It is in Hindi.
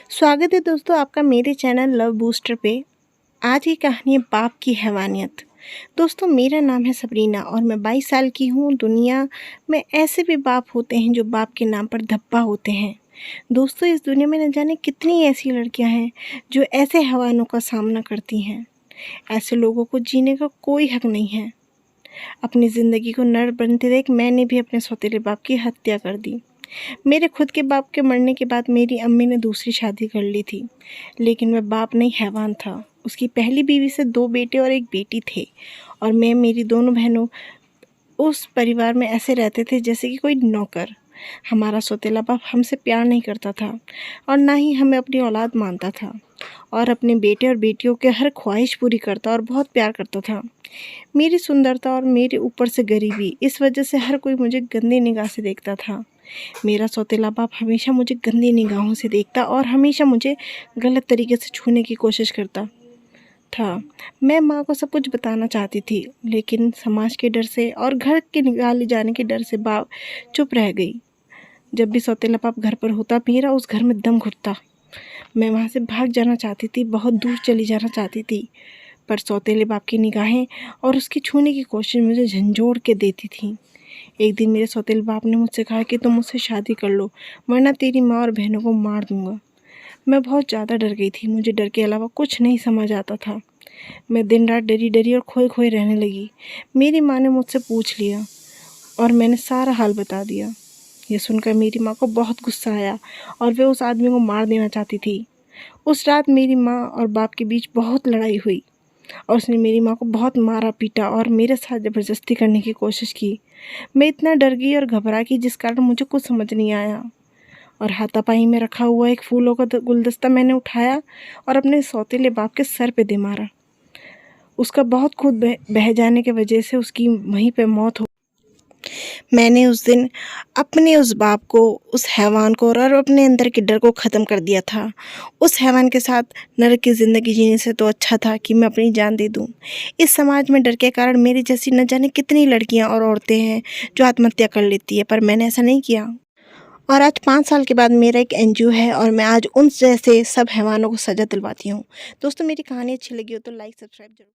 स्वागत है दोस्तों आपका मेरे चैनल लव बूस्टर पे। आज की कहानी है बाप की हैवानियत। दोस्तों मेरा नाम है सबरीना और मैं 22 साल की हूँ। दुनिया में ऐसे भी बाप होते हैं जो बाप के नाम पर धब्बा होते हैं। दोस्तों इस दुनिया में न जाने कितनी ऐसी लड़कियाँ हैं जो ऐसे हैवानों का सामना करती हैं। ऐसे लोगों को जीने का कोई हक नहीं है। अपनी ज़िंदगी को नर्क बनते देख मैंने भी अपने सौतेले बाप की हत्या कर दी। मेरे खुद के बाप के मरने के बाद मेरी अम्मी ने दूसरी शादी कर ली थी, लेकिन वह बाप नहीं हैवान था। उसकी पहली बीवी से 2 बेटे और 1 बेटी थे और मैं मेरी दोनों बहनों उस परिवार में ऐसे रहते थे जैसे कि कोई नौकर। हमारा सौतेला बाप हमसे प्यार नहीं करता था और ना ही हमें अपनी औलाद मानता था और अपने बेटे और बेटियों के हर ख्वाहिश पूरी करता और बहुत प्यार करता था। मेरी सुंदरता और मेरे ऊपर से गरीबी, इस वजह से हर कोई मुझे गंदी निगाह से देखता था। मेरा सौतेला बाप हमेशा मुझे गंदी निगाहों से देखता और हमेशा मुझे गलत तरीके से छूने की कोशिश करता था। मैं माँ को सब कुछ बताना चाहती थी, लेकिन समाज के डर से और घर के निकाले जाने के डर से बाप चुप रह गई। जब भी सौतेला बाप घर पर होता मेरा उस घर में दम घुटता। मैं वहाँ से भाग जाना चाहती थी, बहुत दूर चली जाना चाहती थी, पर सौतेले बाप की निगाहें और उसकी छूने की कोशिश मुझे झंझोड़ के देती थी। एक दिन मेरे सौतेले बाप ने मुझसे कहा कि तुम मुझसे शादी कर लो, वरना तेरी माँ और बहनों को मार दूंगा। मैं बहुत ज़्यादा डर गई थी। मुझे डर के अलावा कुछ नहीं समझ आता था। मैं दिन रात डरी डरी और खोए खोए रहने लगी। मेरी माँ ने मुझसे पूछ लिया और मैंने सारा हाल बता दिया। ये सुनकर मेरी माँ को बहुत गुस्सा आया और वे उस आदमी को मार देना चाहती थी। उस रात मेरी माँ और बाप के बीच बहुत लड़ाई हुई और उसने मेरी माँ को बहुत मारा पीटा और मेरे साथ ज़बरदस्ती करने की कोशिश की। मैं इतना डर गई और घबरा गई जिस कारण मुझे कुछ समझ नहीं आया और हाथापाई में रखा हुआ एक फूलों का गुलदस्ता मैंने उठाया और अपने सौतेले बाप के सर पे दे मारा। उसका बहुत खून बह जाने की वजह से उसकी वहीं पे मौत हो। मैंने उस दिन अपने उस बाप को, उस हैवान को और अपने अंदर के डर को ख़त्म कर दिया था। उस हैवान के साथ नरक की ज़िंदगी जीने से तो अच्छा था कि मैं अपनी जान दे दूँ। इस समाज में डर के कारण मेरी जैसी न जाने कितनी लड़कियां और औरतें हैं जो आत्महत्या कर लेती है, पर मैंने ऐसा नहीं किया। और आज 5 साल के बाद मेरा एक एनजीओ है और मैं आज उन जैसे सब हैवानों को सज़ा दिलवाती हूँ। दोस्तों मेरी कहानी अच्छी लगी हो तो लाइक सब्सक्राइब जरूर।